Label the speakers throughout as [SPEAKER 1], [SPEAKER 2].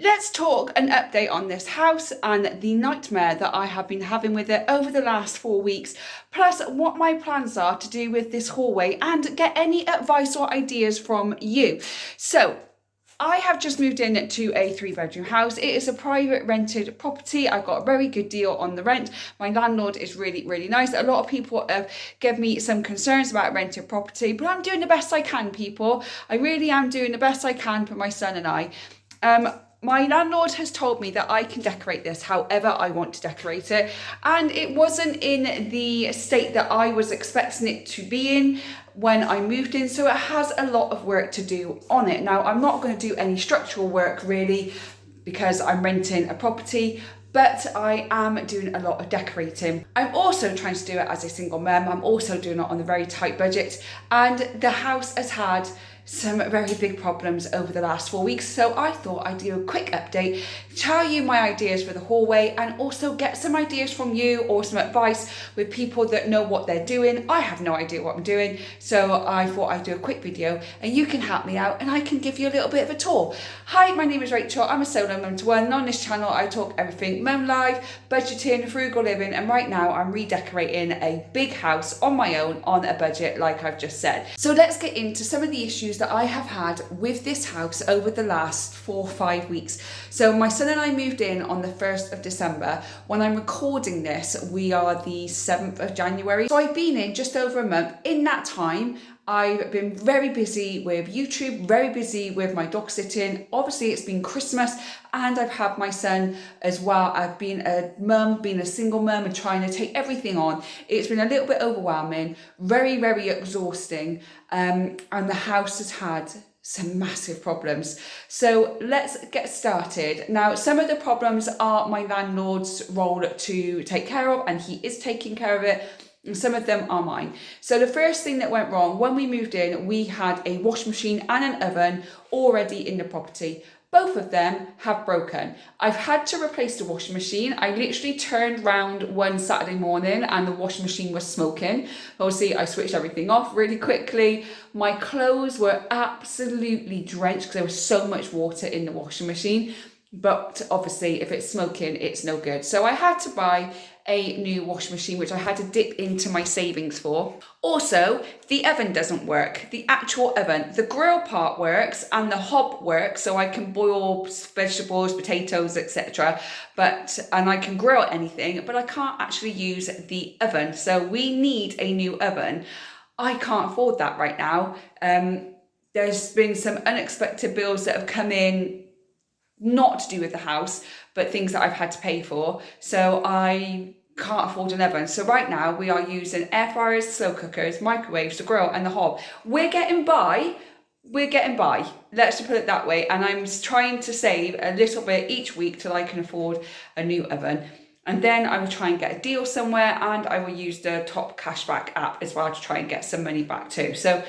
[SPEAKER 1] Let's talk an update on this house and the nightmare that I have been having with it over the last 4 weeks, plus what my plans are to do with this hallway and get any advice or ideas from you. So, I have just moved in to a 3-bedroom house. It is a private rented property. I got a very good deal on the rent. My landlord is really, really nice. A lot of people have given me some concerns about rented property, but I'm doing the best I can, people. I really am doing the best I can for my son and I. My landlord has told me that I can decorate this however I want to decorate it, and it wasn't in the state that I was expecting it to be in when I moved in, so it has a lot of work to do on it. Now, I'm not going to do any structural work really because I'm renting a property, but I am doing a lot of decorating. I'm also trying to do it as a single mum. I'm also doing it on a very tight budget, and the house has had some very big problems over the last 4 weeks, so I thought I'd do a quick update, tell you my ideas for the hallway, and also get some ideas from you or some advice with people that know what they're doing. I have no idea what I'm doing, so I thought I'd do a quick video and you can help me out and I can give you a little bit of a tour. Hi, my name is Rachel. I'm a solo mum to one, and on this channel I talk everything mum life, budgeting, frugal living, and right now I'm redecorating a big house on my own on a budget, like I've just said. So let's get into some of the issues that I have had with this house over the last 4 or 5 weeks. So my son and I moved in on the 1st of December. When I'm recording this, we are the 7th of January. So I've been in just over a month. In that time, I've been very busy with YouTube, very busy with my dog sitting. Obviously, it's been Christmas and I've had my son as well. I've been a mum, been a single mum and trying to take everything on. It's been a little bit overwhelming, very, very exhausting. And the house has had some massive problems. So let's get started. Now, some of the problems are my landlord's role to take care of, and he is taking care of it. And some of them are mine. So the first thing that went wrong when we moved in, we had a washing machine and an oven already in the property. Both of them have broken. I've had to replace the washing machine. I literally turned round one Saturday morning and the washing machine was smoking. Obviously, I switched everything off really quickly. My clothes were absolutely drenched because there was so much water in the washing machine. But obviously, if it's smoking, it's no good. So I had to buy a new washing machine, which I had to dip into my savings for. Also, the oven doesn't work. The actual oven, the grill part works and the hob works, so I can boil vegetables, potatoes, etc. And I can grill anything, but I can't actually use the oven. So we need a new oven. I can't afford that right now. There's been some unexpected bills that have come in, not to do with the house, but things that I've had to pay for. So I can't afford an oven. So right now we are using air fryers, slow cookers, microwaves, the grill and the hob. We're getting by. Let's just put it that way. And I'm trying to save a little bit each week till I can afford a new oven. And then I will try and get a deal somewhere, and I will use the top cashback app as well to try and get some money back too. So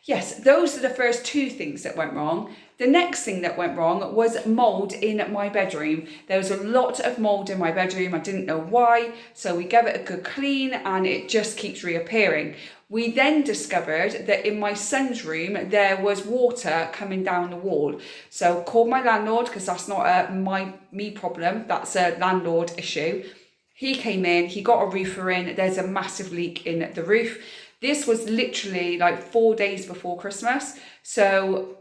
[SPEAKER 1] yes, those are the first 2 things that went wrong. The next thing that went wrong was mould in my bedroom. There was a lot of mould in my bedroom. I didn't know why, so we gave it a good clean and it just keeps reappearing. We then discovered that in my son's room, there was water coming down the wall. So called my landlord, because that's not a me problem, that's a landlord issue. He came in, he got a roofer in, there's a massive leak in the roof. This was literally like 4 days before Christmas. So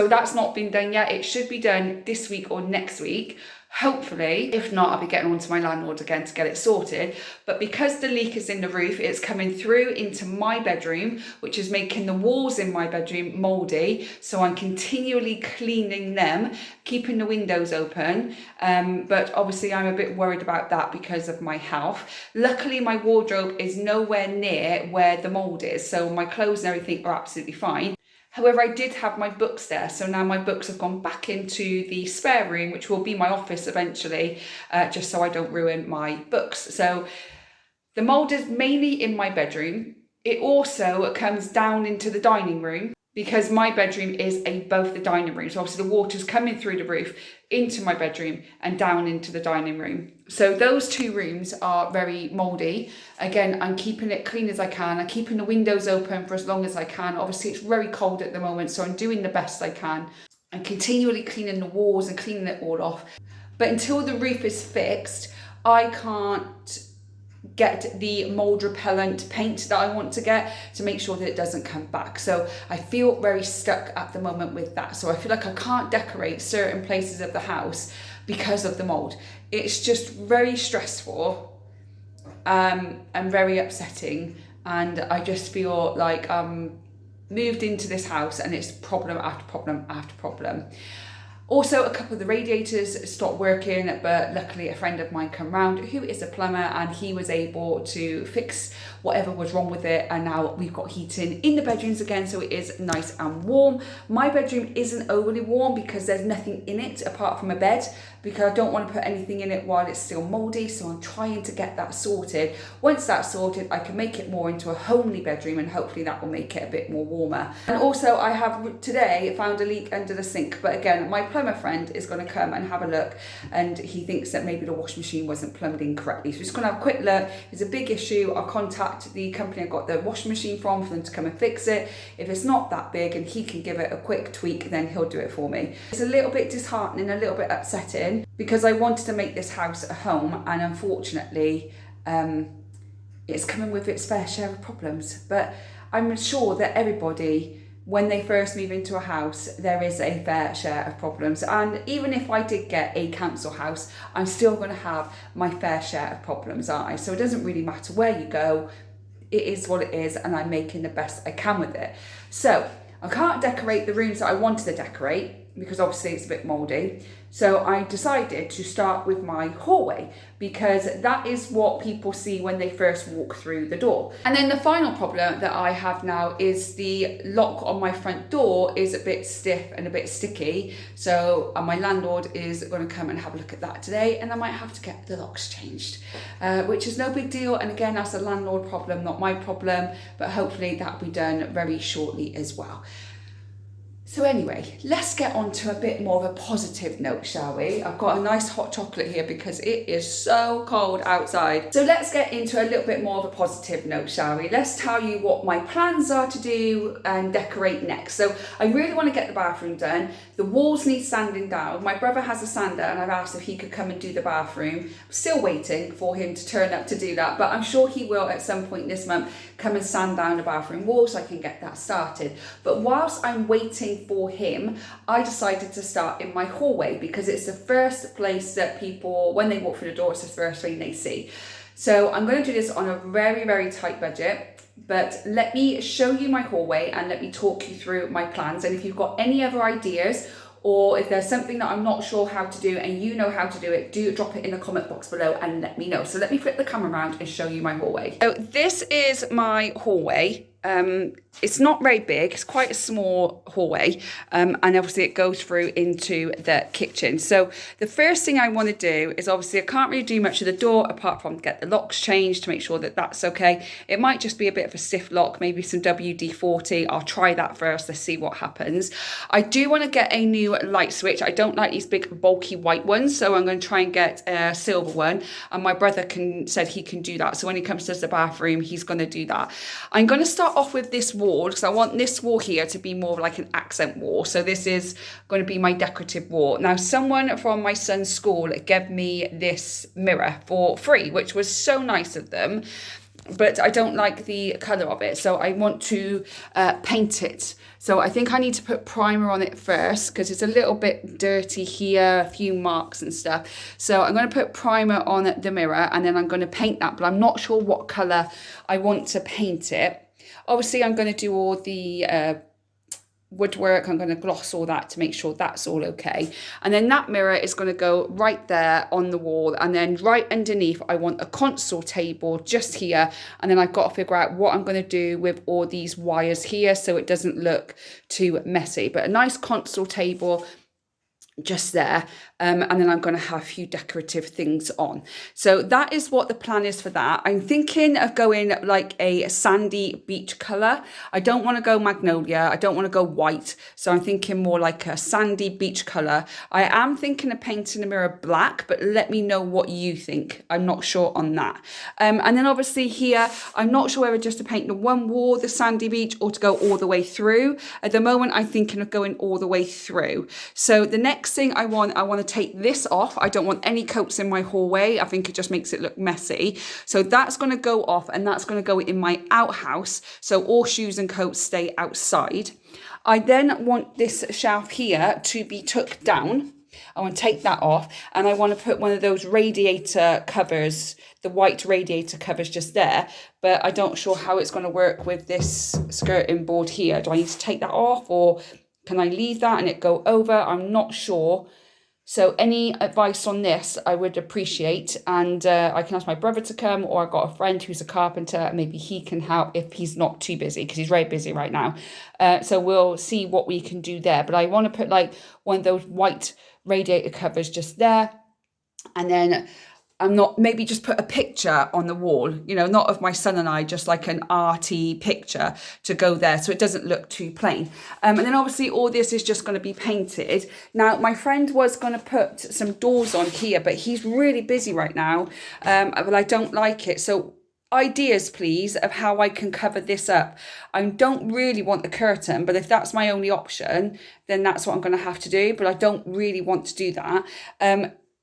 [SPEAKER 1] that's not been done yet. It should be done this week or next week, hopefully. If not, I'll be getting on to my landlord again to get it sorted. But because the leak is in the roof, it's coming through into my bedroom, which is making the walls in my bedroom mouldy. So I'm continually cleaning them, keeping the windows open. But obviously I'm a bit worried about that because of my health. Luckily, my wardrobe is nowhere near where the mould is. So my clothes and everything are absolutely fine. However, I did have my books there, so now my books have gone back into the spare room, which will be my office eventually, just so I don't ruin my books. So the mould is mainly in my bedroom. It also comes down into the dining room, because my bedroom is above the dining room. So obviously the water's coming through the roof into my bedroom and down into the dining room. So those 2 rooms are very mouldy. Again, I'm keeping it clean as I can. I'm keeping the windows open for as long as I can. Obviously it's very cold at the moment, so I'm doing the best I can. and continually cleaning the walls and cleaning it all off. But until the roof is fixed, I can't get the mold repellent paint that I want to get to make sure that it doesn't come back. So I feel very stuck at the moment with that. So I feel like I can't decorate certain places of the house because of the mold. It's just very stressful and very upsetting, and I just feel like moved into this house and it's problem after problem after problem. Also, a couple of the radiators stopped working, but luckily a friend of mine came round who is a plumber, and he was able to fix whatever was wrong with it, and now we've got heating in the bedrooms again, so it is nice and warm. My bedroom isn't overly warm because there's nothing in it apart from a bed, because I don't want to put anything in it while it's still mouldy, so I'm trying to get that sorted. Once that's sorted, I can make it more into a homely bedroom, and hopefully that will make it a bit more warmer. And also, I have today found a leak under the sink, but again, my plumber friend is going to come and have a look, and he thinks that maybe the washing machine wasn't plumbed in correctly. So just going to have a quick look. It's a big issue. I'll contact the company I got the washing machine from for them to come and fix it. If it's not that big and he can give it a quick tweak, then he'll do it for me. It's a little bit disheartening, a little bit upsetting, because I wanted to make this house a home, and unfortunately it's coming with its fair share of problems. But I'm sure that everybody, when they first move into a house, there is a fair share of problems. And even if I did get a council house, I'm still going to have my fair share of problems, aren't I? So it doesn't really matter where you go. It is what it is, and I'm making the best I can with it. So I can't decorate the rooms that I wanted to decorate because obviously it's a bit mouldy. So I decided to start with my hallway, because that is what people see when they first walk through the door. And then the final problem that I have now is the lock on my front door is a bit stiff and a bit sticky. So my landlord is going to come and have a look at that today, and I might have to get the locks changed, which is no big deal. And again, that's a landlord problem, not my problem, but hopefully that will be done very shortly as well. So anyway, let's get on to a bit more of a positive note, shall we? I've got a nice hot chocolate here because it is so cold outside. So let's get into a little bit more of a positive note, shall we? Let's tell you what my plans are to do and decorate next. So I really want to get the bathroom done. The walls need sanding down. My brother has a sander, and I've asked if he could come and do the bathroom. I'm still waiting for him to turn up to do that, but I'm sure he will at some point this month come and sand down the bathroom wall so I can get that started. But whilst I'm waiting for him, I decided to start in my hallway because it's the first place that people, when they walk through the door, it's the first thing they see. So I'm going to do this on a very, very tight budget, but let me show you my hallway and let me talk you through my plans. And if you've got any other ideas, or if there's something that I'm not sure how to do and you know how to do it, do drop it in the comment box below and let me know. So let me flip the camera around and show you my hallway. So this is my hallway. It's not very big, it's quite a small hallway, and obviously it goes through into the kitchen. So the first thing I want to do is, obviously I can't really do much of the door apart from get the locks changed to make sure that that's okay. It might just be a bit of a stiff lock, maybe some WD-40. I'll try that first, let's see what happens. I do want to get a new light switch. I don't like these big bulky white ones, so I'm going to try and get a silver one, and my brother said he can do that. So when he comes to the bathroom, he's going to do that. I'm going to start off with this wall because I want this wall here to be more like an accent wall. So this is going to be my decorative wall. Now, someone from my son's school gave me this mirror for free, which was so nice of them, but I don't like the colour of it. So I want to paint it. So I think I need to put primer on it first because it's a little bit dirty here, a few marks and stuff. So I'm going to put primer on the mirror and then I'm going to paint that, but I'm not sure what colour I want to paint it. Obviously, I'm going to do all the woodwork. I'm going to gloss all that to make sure that's all okay. And then that mirror is going to go right there on the wall. And then right underneath, I want a console table just here. And then I've got to figure out what I'm going to do with all these wires here so it doesn't look too messy. But a nice console table just there, and then I'm going to have a few decorative things on. So that is what the plan is for that. I'm thinking of going like a sandy beach colour. I don't want to go magnolia, I don't want to go white, so I'm thinking more like a sandy beach colour. I am thinking of painting the mirror black, but let me know what you think. I'm not sure on that. And then obviously here, I'm not sure whether just to paint the one wall, the sandy beach, or to go all the way through. At the moment, I'm thinking of going all the way through. So the next thing I want to take this off. I don't want any coats in my hallway. I think it just makes it look messy. So that's going to go off, and that's going to go in my outhouse. So all shoes and coats stay outside. I then want this shelf here to be took down. I want to take that off, and I want to put one of those radiator covers, the white radiator covers just there, but I don't sure how it's going to work with this skirting board here. Do I need to take that off, or can I leave that and it go over? I'm not sure. So any advice on this, I would appreciate. And I can ask my brother to come, or I've got a friend who's a carpenter. Maybe he can help if he's not too busy, because he's very busy right now. So we'll see what we can do there. But I want to put like one of those white radiator covers just there. And then maybe just put a picture on the wall, not of my son and I, just like an arty picture to go there, so it doesn't look too plain. And then obviously all this is just going to be painted. Now, my friend was going to put some doors on here, but he's really busy right now, but I don't like it. So ideas, please, of how I can cover this up. I don't really want the curtain, but if that's my only option, then that's what I'm going to have to do, but I don't really want to do that.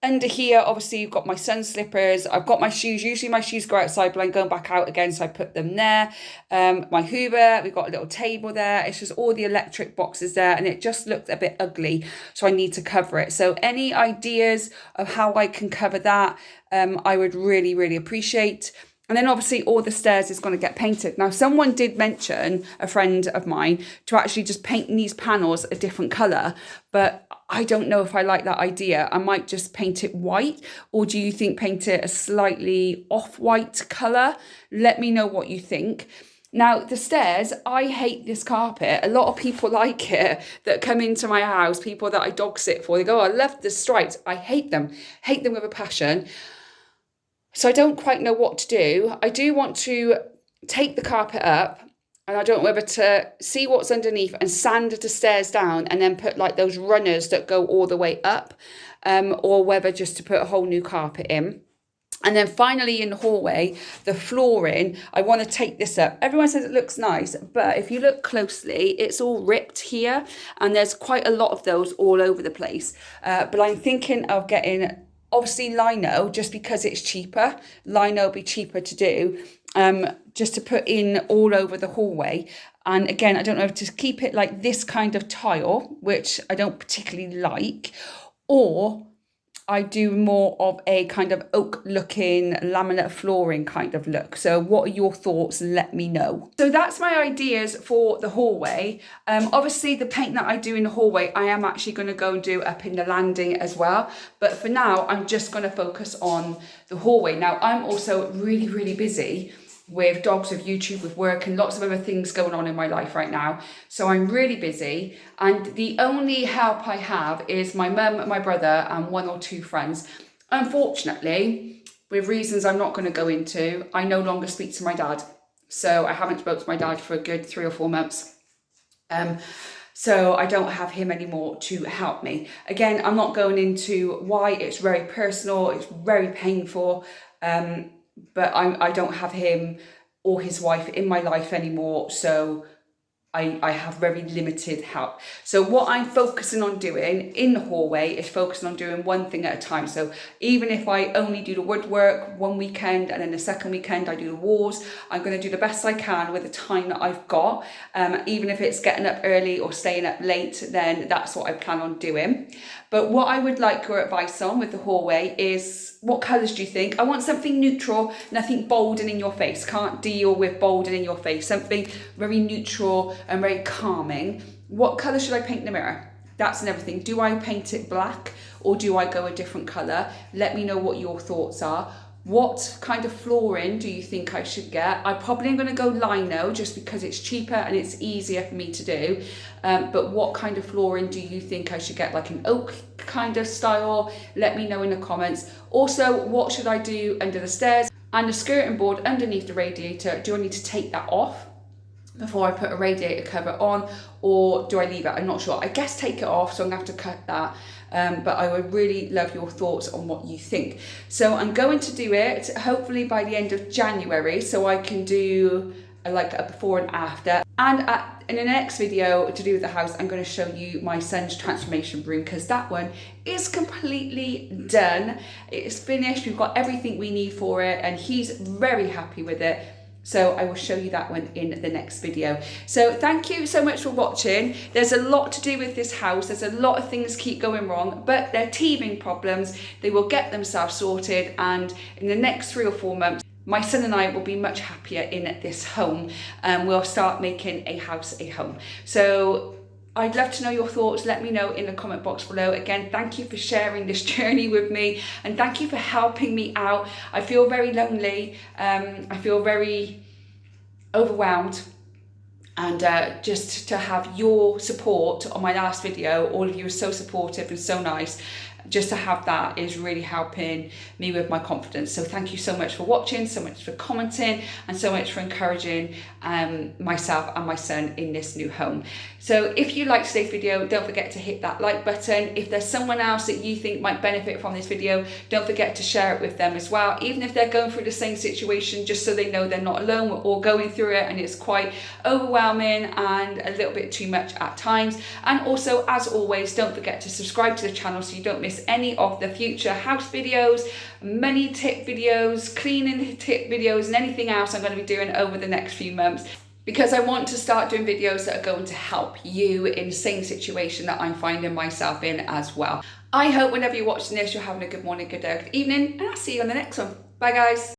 [SPEAKER 1] Under here, obviously, you've got my sun slippers. I've got my shoes. Usually my shoes go outside, but I'm going back out again, so I put them there. My Hoover, we've got a little table there. It's just all the electric boxes there, and it just looks a bit ugly, so I need to cover it. So any ideas of how I can cover that, I would really, really appreciate. And then obviously all the stairs is going to get painted. Now, someone did mention, a friend of mine, to actually just paint these panels a different colour, but I don't know if I like that idea. I might just paint it white, or do you think paint it a slightly off-white colour? Let me know what you think. Now, the stairs, I hate this carpet. A lot of people like it that come into my house, people that I dog sit for. They go, oh, I love the stripes. I hate them with a passion. So I don't quite know what to do. I do want to take the carpet up, and I don't know whether to see what's underneath and sand the stairs down and then put like those runners that go all the way up, or whether just to put a whole new carpet in. And then finally in the hallway, the flooring, I want to take this up. Everyone says it looks nice, but if you look closely, it's all ripped here, and there's quite a lot of those all over the place. But I'm thinking of getting, obviously, lino, just because it's cheaper. Lino will be cheaper to do, just to put in all over the hallway. And again, I don't know if to keep it like this kind of tile, which I don't particularly like, or I do more of a kind of oak looking laminate flooring kind of look. So what are your thoughts? Let me know. So that's my ideas for the hallway. Obviously the paint that I do in the hallway, I am actually going to go and do up in the landing as well. But for now, I'm just going to focus on the hallway. Now, I'm also really, really busy with dogs, with YouTube, with work, and lots of other things going on in my life right now. So I'm really busy, and the only help I have is my mum, my brother, and one or two friends. Unfortunately, with reasons I'm not going to go into, I no longer speak to my dad. So I haven't spoken to my dad for a good 3 or 4 months. So I don't have him anymore to help me. Again, I'm not going into why. It's very personal, it's very painful. But I don't have him or his wife in my life anymore, so I have very limited help. So what I'm focusing on doing in the hallway is focusing on doing one thing at a time. So even if I only do the woodwork one weekend, and then the second weekend I do the walls, I'm going to do the best I can with the time that I've got. Even if it's getting up early or staying up late, then that's what I plan on doing. But what I would like your advice on with the hallway is, what colours do you think? I want something neutral, nothing bold and in your face. Can't deal with bold and in your face. Something very neutral and very calming. What colour should I paint the mirror? That's another thing. Do I paint it black, or do I go a different colour? Let me know what your thoughts are. What kind of flooring do you think I should get? I'm probably going to go lino just because it's cheaper and it's easier for me to do. But what kind of flooring do you think I should get? Like an oak kind of style? Let me know in the comments. Also, what should I do under the stairs? And the skirting board underneath the radiator, do I need to take that off before I put a radiator cover on, or do I leave it? I'm not sure. I guess take it off, so I'm gonna have to cut that. But I would really love your thoughts on what you think. So I'm going to do it hopefully by the end of January, so I can do like a before and after. And in the next video to do with the house, I'm going to show you my son's transformation room, because that one is completely done. It's finished. We've got everything we need for it, and he's very happy with it. So I will show you that one in the next video. So thank you so much for watching. There's a lot to do with this house. There's a lot of things keep going wrong, but they're teething problems. They will get themselves sorted, and in the next 3 or 4 months, my son and I will be much happier in this home, and we'll start making a house a home. So I'd love to know your thoughts. Let me know in the comment box below. Again, thank you for sharing this journey with me, and thank you for helping me out. I feel very lonely. I feel very overwhelmed, and just to have your support on my last video, all of you are so supportive and so nice. Just to have that is really helping me with my confidence. So thank you so much for watching, so much for commenting, and so much for encouraging myself and my son in this new home. So if you liked today's video, don't forget to hit that like button. If there's someone else that you think might benefit from this video, don't forget to share it with them as well, even if they're going through the same situation, just so they know they're not alone. We're all going through it, and it's quite overwhelming and a little bit too much at times. And also, as always, don't forget to subscribe to the channel so you don't miss any of the future house videos, money tip videos, cleaning tip videos, and anything else I'm going to be doing over the next few months, because I want to start doing videos that are going to help you in the same situation that I'm finding myself in as well. I hope whenever you're watching this, you're having a good morning, good day, good evening, and I'll see you on the next one. Bye guys.